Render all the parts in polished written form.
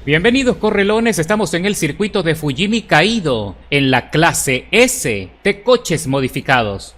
Bienvenidos correlones, estamos en el circuito de Fujimi Kaido, en la clase S de coches modificados.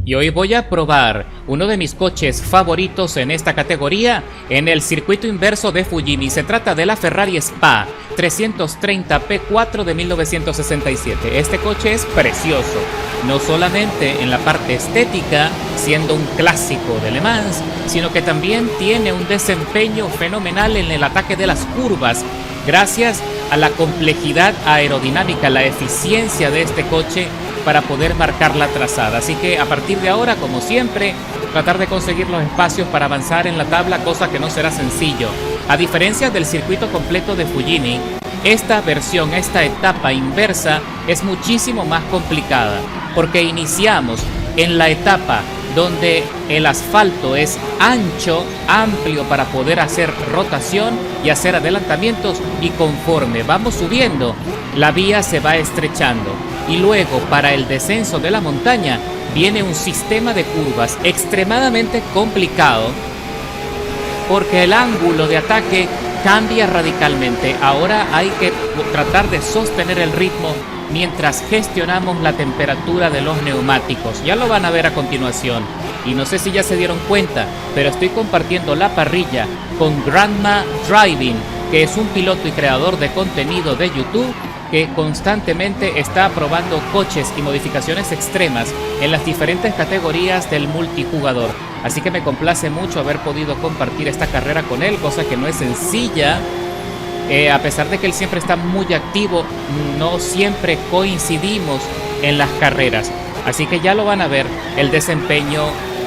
Y hoy voy a probar uno de mis coches favoritos en esta categoría en el circuito inverso de Fujimi. Se trata de la Ferrari Spa 330 P4 de 1967. Este coche es precioso, no solamente en la parte estética, siendo un clásico de Le Mans, sino que también tiene un desempeño fenomenal en el ataque de las curvas, gracias a la complejidad aerodinámica, la eficiencia de este coche para poder marcar la trazada. Así que a partir de ahora, como siempre, tratar de conseguir los espacios para avanzar en la tabla, cosa que no será sencillo. A diferencia del circuito completo de Fujimi, esta versión, esta etapa inversa es muchísimo más complicada, porque iniciamos en la etapa donde el asfalto es ancho, amplio para poder hacer rotación y hacer adelantamientos, y conforme vamos subiendo, la vía se va estrechando. Y luego, para el descenso de la montaña, viene un sistema de curvas extremadamente complicado, porque el ángulo de ataque cambia radicalmente. Ahora hay que tratar de sostener el ritmo mientras gestionamos la temperatura de los neumáticos. Ya lo van a ver a continuación. Y no sé si ya se dieron cuenta, pero estoy compartiendo la parrilla con Grandma Driving, que es un piloto y creador de contenido de YouTube que constantemente está probando coches y modificaciones extremas en las diferentes categorías del multijugador. Así que me complace mucho haber podido compartir esta carrera con él, cosa que no es sencilla. A pesar de que él siempre está muy activo, no siempre coincidimos en las carreras. Así que ya lo van a ver, el desempeño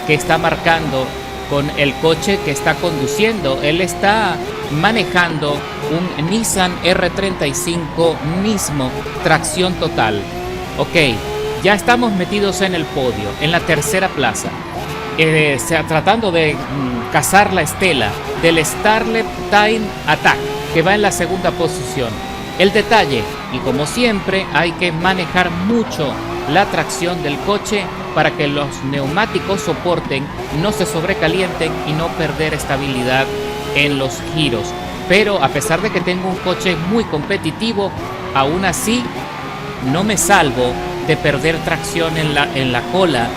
que está marcando con el coche que está conduciendo. Él está manejando un Nissan R35 Nismo, tracción total. Ok, ya estamos metidos en el podio, en la tercera plaza, tratando de cazar la estela del Starlet Time Attack, que va en la segunda posición. El detalle, y como siempre, hay que manejar mucho la tracción del coche para que los neumáticos soporten, no se sobrecalienten y no perder estabilidad en los giros. Pero a pesar de que tengo un coche muy competitivo, aún así no me salvo de perder tracción en la cola,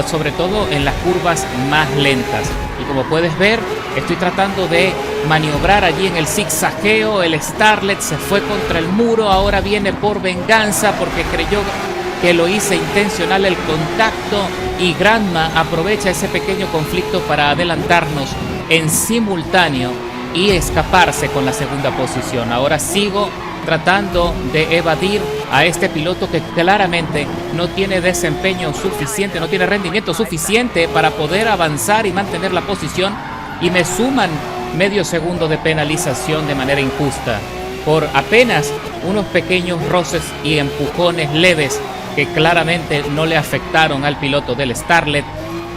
sobre todo en las curvas más lentas. Y como puedes ver, estoy tratando de maniobrar allí en el zigzagueo. El Starlet se fue contra el muro, ahora viene por venganza porque creyó que lo hice intencional el contacto, y Grandma aprovecha ese pequeño conflicto para adelantarnos en simultáneo y escaparse con la segunda posición. Ahora sigo tratando de evadir a este piloto que claramente no tiene desempeño suficiente, no tiene rendimiento suficiente para poder avanzar y mantener la posición, y me suman medio segundo de penalización de manera injusta por apenas unos pequeños roces y empujones leves que claramente no le afectaron al piloto del Starlet.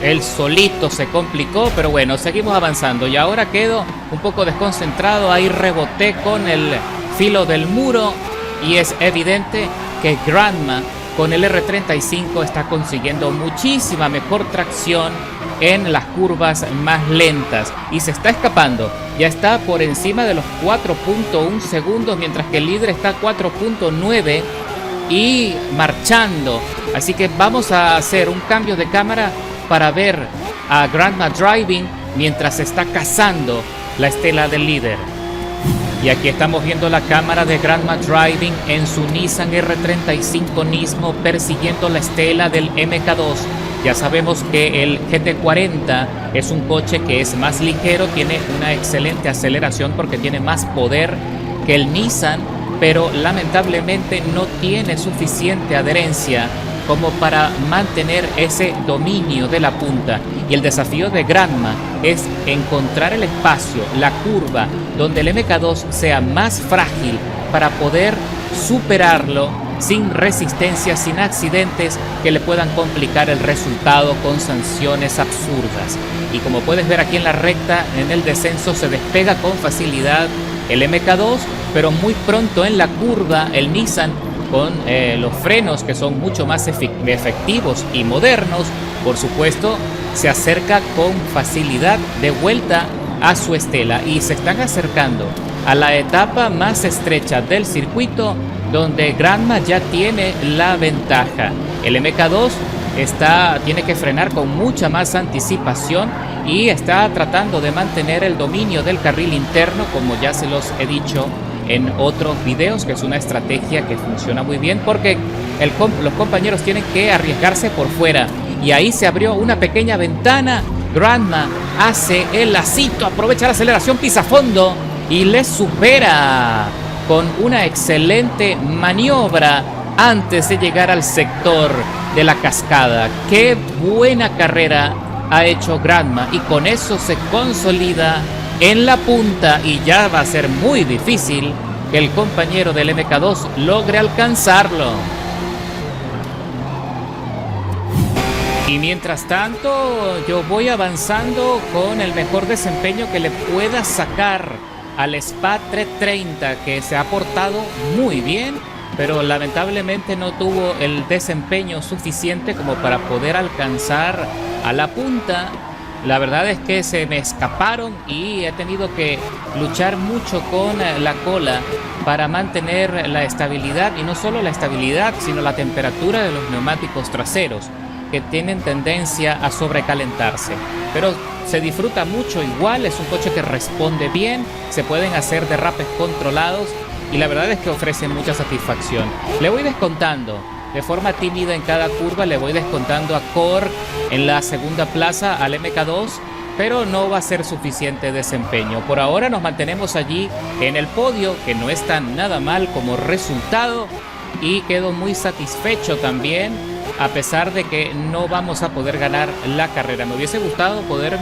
Él solito se complicó, pero bueno, seguimos avanzando. Y ahora quedo un poco desconcentrado, ahí reboté con el filo del muro, y es evidente que Grandma con el R35 está consiguiendo muchísima mejor tracción en las curvas más lentas y se está escapando. Ya está por encima de los 4.1 segundos, mientras que el líder está a 4.9 y marchando. Así que vamos a hacer un cambio de cámara para ver a Grandma Driving mientras está cazando la estela del líder. Y aquí estamos viendo la cámara de Grandma Driving en su Nissan R35 Nismo persiguiendo la estela del MK2. Ya sabemos que el GT40 es un coche que es más ligero, tiene una excelente aceleración porque tiene más poder que el Nissan, pero lamentablemente no tiene suficiente adherencia como para mantener ese dominio de la punta. Y el desafío de Grandma es encontrar el espacio, la curva, donde el MK2 sea más frágil para poder superarlo sin resistencia, sin accidentes que le puedan complicar el resultado con sanciones absurdas. Y como puedes ver aquí en la recta, en el descenso se despega con facilidad el MK2, pero muy pronto en la curva el Nissan, con los frenos que son mucho más efectivos y modernos, por supuesto, se acerca con facilidad de vuelta a su estela, y se están acercando a la etapa más estrecha del circuito, donde Granma ya tiene la ventaja. El MK2 tiene que frenar con mucha más anticipación y está tratando de mantener el dominio del carril interno, como ya se los he dicho en otros videos, que es una estrategia que funciona muy bien porque los compañeros tienen que arriesgarse por fuera. Y ahí se abrió una pequeña ventana. Granma hace el lacito, aprovecha la aceleración, pisa a fondo y le supera con una excelente maniobra antes de llegar al sector de la cascada. Qué buena carrera ha hecho Granma, y con eso se consolida en la punta, y ya va a ser muy difícil que el compañero del MK2 logre alcanzarlo. Y mientras tanto, yo voy avanzando con el mejor desempeño que le pueda sacar al SPA 330, que se ha portado muy bien, pero lamentablemente no tuvo el desempeño suficiente como para poder alcanzar a la punta. La verdad es que se me escaparon y he tenido que luchar mucho con la cola para mantener la estabilidad, y no solo la estabilidad, sino la temperatura de los neumáticos traseros, que tienen tendencia a sobrecalentarse. Pero se disfruta mucho igual, es un coche que responde bien, se pueden hacer derrapes controlados y la verdad es que ofrece mucha satisfacción. Le voy descontando de forma tímida en cada curva, le voy descontando a Korg en la segunda plaza, al MK2, pero no va a ser suficiente desempeño. Por ahora nos mantenemos allí en el podio, que no está nada mal como resultado, y quedo muy satisfecho también, a pesar de que no vamos a poder ganar la carrera. Me hubiese gustado poder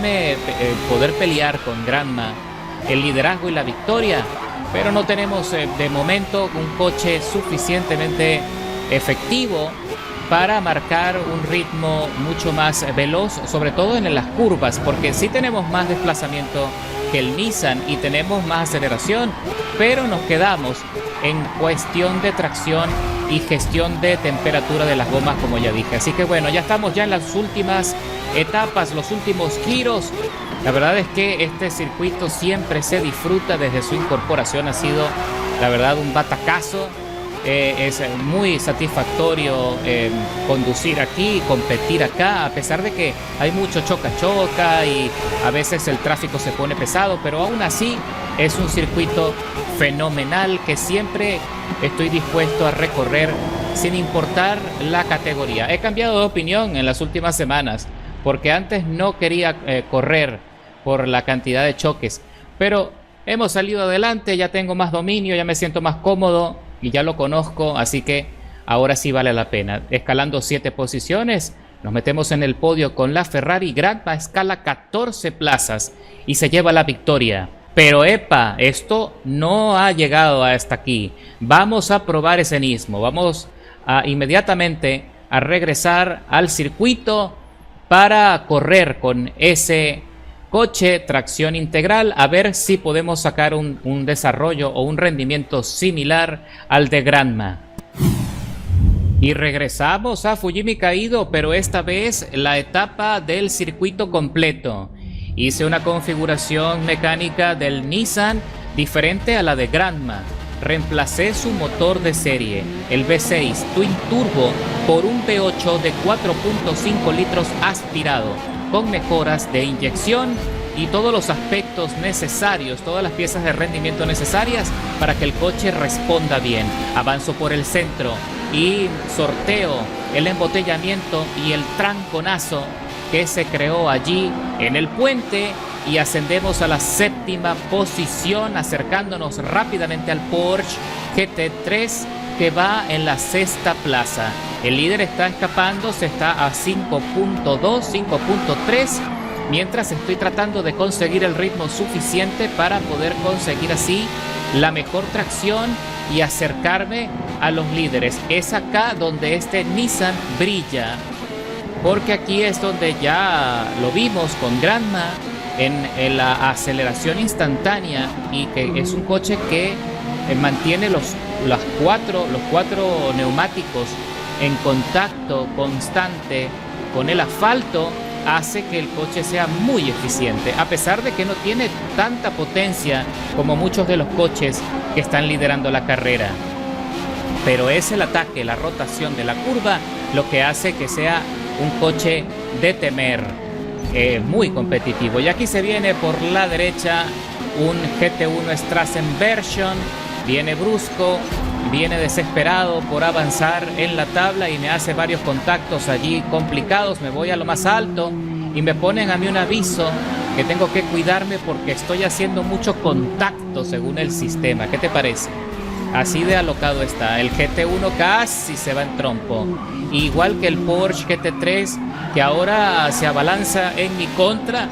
pelear con Granma el liderazgo y la victoria, pero no tenemos de momento un coche suficientemente efectivo para marcar un ritmo mucho más veloz, sobre todo en las curvas, porque sí tenemos más desplazamiento que el Nissan y tenemos más aceleración, pero nos quedamos en cuestión de tracción y gestión de temperatura de las gomas, como ya dije. Así que bueno, ya estamos ya en las últimas etapas, los últimos giros. La verdad es que este circuito siempre se disfruta desde su incorporación. Ha sido, la verdad, un batacazo. Es muy satisfactorio conducir aquí y competir acá, a pesar de que hay mucho choca-choca y a veces el tráfico se pone pesado, pero aún así es un circuito fenomenal que siempre estoy dispuesto a recorrer sin importar la categoría. He cambiado de opinión en las últimas semanas, porque antes no quería correr por la cantidad de choques, pero hemos salido adelante, ya tengo más dominio, ya me siento más cómodo y ya lo conozco, así que ahora sí vale la pena. Escalando 7 posiciones, nos metemos en el podio con la Ferrari. Granma escala 14 plazas y se lleva la victoria. Pero epa, esto no ha llegado hasta aquí. Vamos a probar ese mismo. Vamos a inmediatamente a regresar al circuito para correr con ese coche tracción integral, a ver si podemos sacar un desarrollo o un rendimiento similar al de Granma. Y regresamos a Fujimi Kaido, pero esta vez la etapa del circuito completo. Hice una configuración mecánica del Nissan diferente a la de Granma. Reemplacé su motor de serie, el V6 Twin Turbo, por un V8 de 4.5 litros aspirado, con mejoras de inyección y todos los aspectos necesarios, todas las piezas de rendimiento necesarias para que el coche responda bien. Avanzo por el centro y sorteo el embotellamiento y el tranconazo que se creó allí en el puente, y ascendemos a la 7ª posición, acercándonos rápidamente al Porsche GT3 que va en la 6ª plaza. El líder está escapando, se está a 5.2, 5.3, mientras estoy tratando de conseguir el ritmo suficiente para poder conseguir así la mejor tracción y acercarme a los líderes. Es acá donde este Nissan brilla, porque aquí es donde ya lo vimos con Granma en la aceleración instantánea, y que es un coche que mantiene los cuatro neumáticos en contacto constante con el asfalto, hace que el coche sea muy eficiente, a pesar de que no tiene tanta potencia como muchos de los coches que están liderando la carrera. Pero es el ataque, la rotación de la curva, lo que hace que sea un coche de temer, muy competitivo. Y aquí se viene por la derecha un GT1 Strassen Version, viene brusco, viene desesperado por avanzar en la tabla y me hace varios contactos allí complicados. Me voy a lo más alto y me ponen a mí un aviso que tengo que cuidarme porque estoy haciendo mucho contacto según el sistema. ¿Qué te parece? Así de alocado está. El GT1 casi se va en trompo, igual que el Porsche GT3, que ahora se abalanza en mi contra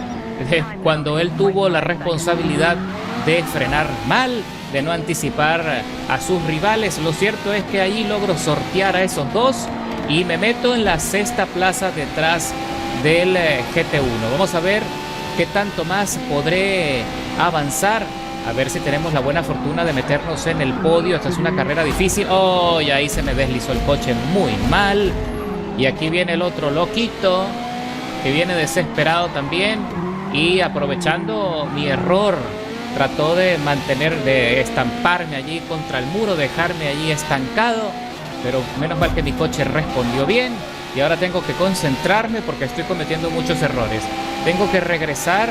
cuando él tuvo la responsabilidad de frenar mal, de no anticipar a sus rivales. Lo cierto es que ahí logro sortear a esos dos y me meto en la sexta plaza detrás del GT1. Vamos a ver qué tanto más podré avanzar, a ver si tenemos la buena fortuna de meternos en el podio. Esta es una carrera difícil. Oh, y ahí se me deslizó el coche muy mal. Y aquí viene el otro loquito que viene desesperado también y aprovechando mi error trató de de estamparme allí contra el muro, dejarme allí estancado, pero menos mal que mi coche respondió bien y ahora tengo que concentrarme porque estoy cometiendo muchos errores. Tengo que regresar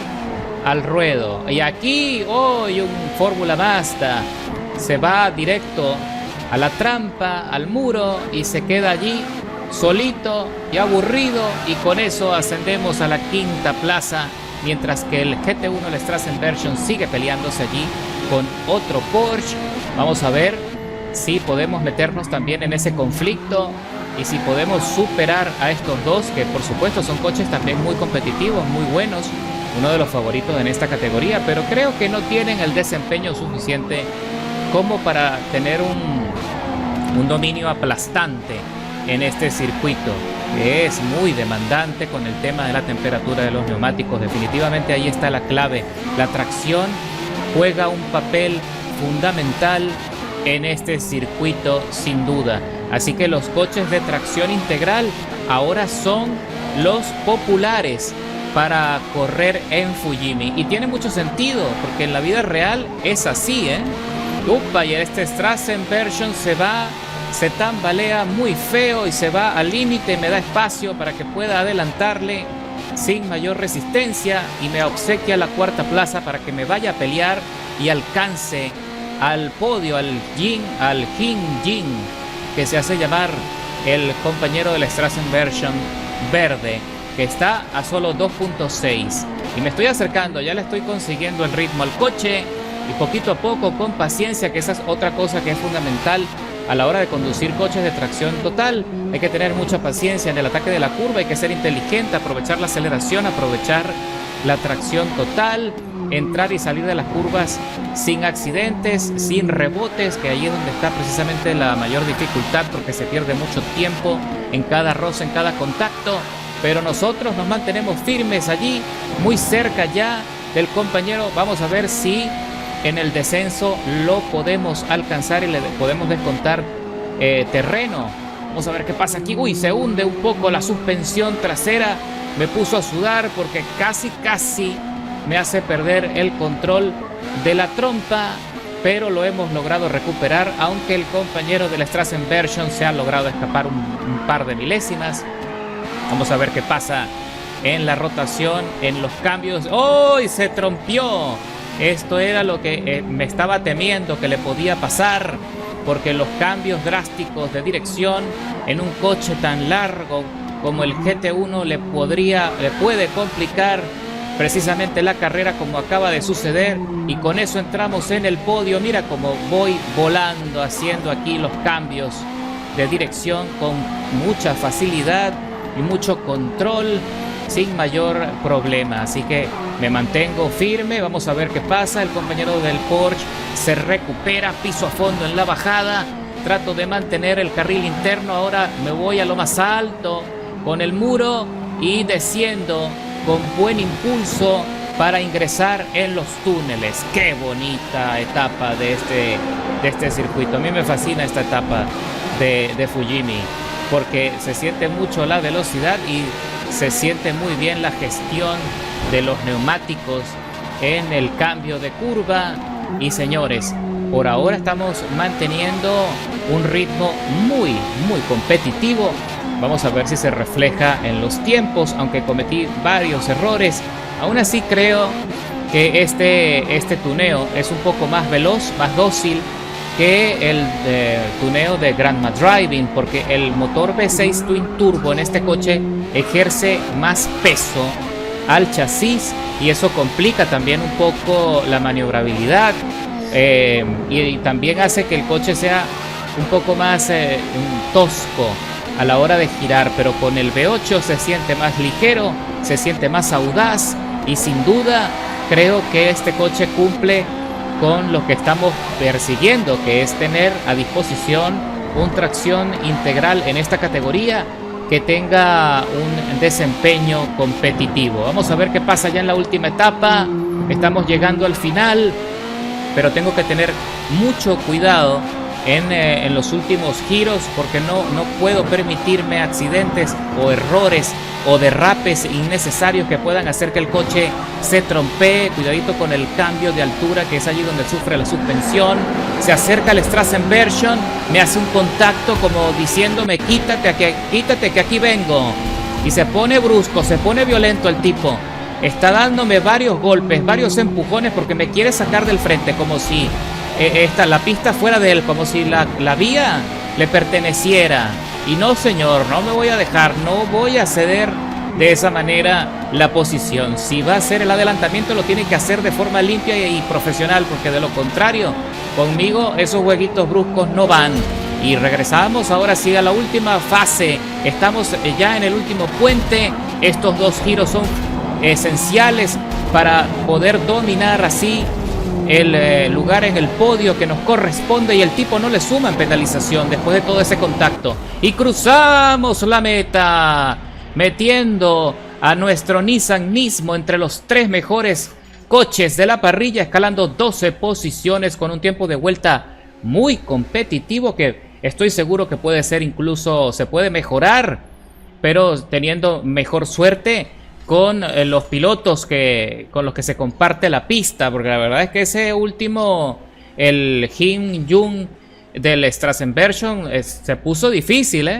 al ruedo y aquí hoy un Fórmula Mazda se va directo a la trampa, al muro, y se queda allí solito y aburrido, y con eso ascendemos a la quinta plaza, mientras que el GT1, el Strassen Version, sigue peleándose allí con otro Porsche. Vamos a ver si podemos meternos también en ese conflicto y si podemos superar a estos dos, que por supuesto son coches también muy competitivos, muy buenos, uno de los favoritos en esta categoría, pero creo que no tienen el desempeño suficiente como para tener un dominio aplastante en este circuito, que es muy demandante con el tema de la temperatura de los neumáticos. Definitivamente ahí está la clave. La tracción juega un papel fundamental en este circuito, sin duda. Así que los coches de tracción integral ahora son los populares para correr en Fujimi. Y tiene mucho sentido, porque en la vida real es así, ¿eh? Upa, y este Strassen Version se tambalea muy feo y se va al límite, me da espacio para que pueda adelantarle sin mayor resistencia y me obsequia la cuarta plaza para que me vaya a pelear y alcance al podio, al Jin Jin, que se hace llamar el compañero del Strassen Version verde, que está a solo 2.6. Y me estoy acercando, ya le estoy consiguiendo el ritmo al coche, y poquito a poco, con paciencia, que esa es otra cosa que es fundamental a la hora de conducir coches de tracción total. Hay que tener mucha paciencia en el ataque de la curva, hay que ser inteligente, aprovechar la aceleración, aprovechar la tracción total, entrar y salir de las curvas sin accidentes, sin rebotes, que ahí es donde está precisamente la mayor dificultad, porque se pierde mucho tiempo en cada roce, en cada contacto. Pero nosotros nos mantenemos firmes allí, muy cerca ya del compañero. Vamos a ver si en el descenso lo podemos alcanzar y le podemos descontar terreno. Vamos a ver qué pasa aquí. Uy, se hunde un poco la suspensión trasera. Me puso a sudar porque casi me hace perder el control de la trompa, pero lo hemos logrado recuperar, aunque el compañero de la Strassen Version se ha logrado escapar un par de milésimas. Vamos a ver qué pasa en la rotación, en los cambios. ¡Oh! Y se trompió. Esto era lo que me estaba temiendo que le podía pasar, porque los cambios drásticos de dirección en un coche tan largo como el GT1 le puede complicar precisamente la carrera, como acaba de suceder, y con eso entramos en el podio. Mira cómo voy volando, haciendo aquí los cambios de dirección con mucha facilidad y mucho control, sin mayor problema. Así que me mantengo firme. Vamos a ver qué pasa. El compañero del Porsche se recupera, piso a fondo en la bajada, trato de mantener el carril interno. Ahora me voy a lo más alto con el muro y desciendo con buen impulso para ingresar en los túneles. Qué bonita etapa de este circuito. A mí me fascina esta etapa de Fujimi, porque se siente mucho la velocidad y se siente muy bien la gestión de los neumáticos en el cambio de curva. Y señores, por ahora estamos manteniendo un ritmo muy competitivo. Vamos a ver si se refleja en los tiempos, aunque cometí varios errores. Aún así creo que este tuneo es un poco más veloz, más dócil que el tuneo de Grandma Driving, porque el motor V6 Twin Turbo en este coche ejerce más peso al chasis y eso complica también un poco la maniobrabilidad y también hace que el coche sea un poco más tosco a la hora de girar, pero con el V8 se siente más ligero, se siente más audaz y sin duda creo que este coche cumple con lo que estamos persiguiendo, que es tener a disposición un tracción integral en esta categoría que tenga un desempeño competitivo. Vamos a ver qué pasa ya en la última etapa. Estamos llegando al final, pero tengo que tener mucho cuidado en los últimos giros porque no puedo permitirme accidentes o errores o derrapes innecesarios que puedan hacer que el coche se trompee. Cuidadito con el cambio de altura, que es allí donde sufre la suspensión. Se acerca el Strassenversion, me hace un contacto como diciéndome quítate que aquí vengo, y se pone brusco, se pone violento el tipo. Está dándome varios golpes, varios empujones porque me quiere sacar del frente, como si la pista fuera de él, como si la vía le perteneciera. Y no, señor, no me voy a dejar, no voy a ceder de esa manera la posición. Si va a hacer el adelantamiento, lo tiene que hacer de forma limpia y profesional, porque de lo contrario, conmigo esos jueguitos bruscos no van. Y regresamos ahora sí a la última fase. Estamos ya en el último puente. Estos dos giros son esenciales para poder dominar así el lugar en el podio que nos corresponde, y el tipo no le suma en penalización después de todo ese contacto. Y cruzamos la meta, metiendo a nuestro Nissan mismo entre los 3 mejores coches de la parrilla, escalando 12 posiciones con un tiempo de vuelta muy competitivo que estoy seguro que puede ser, incluso se puede mejorar, pero teniendo mejor suerte con los pilotos con los que se comparte la pista, porque la verdad es que ese último, el Hyun Jung del Strassenversion, se puso difícil,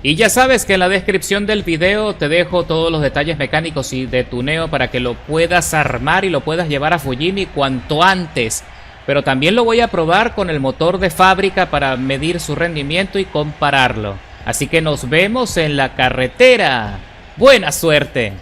Y ya sabes que en la descripción del video te dejo todos los detalles mecánicos y de tuneo para que lo puedas armar y lo puedas llevar a Fujimi cuanto antes. Pero también lo voy a probar con el motor de fábrica para medir su rendimiento y compararlo. Así que nos vemos en la carretera. ¡Buena suerte!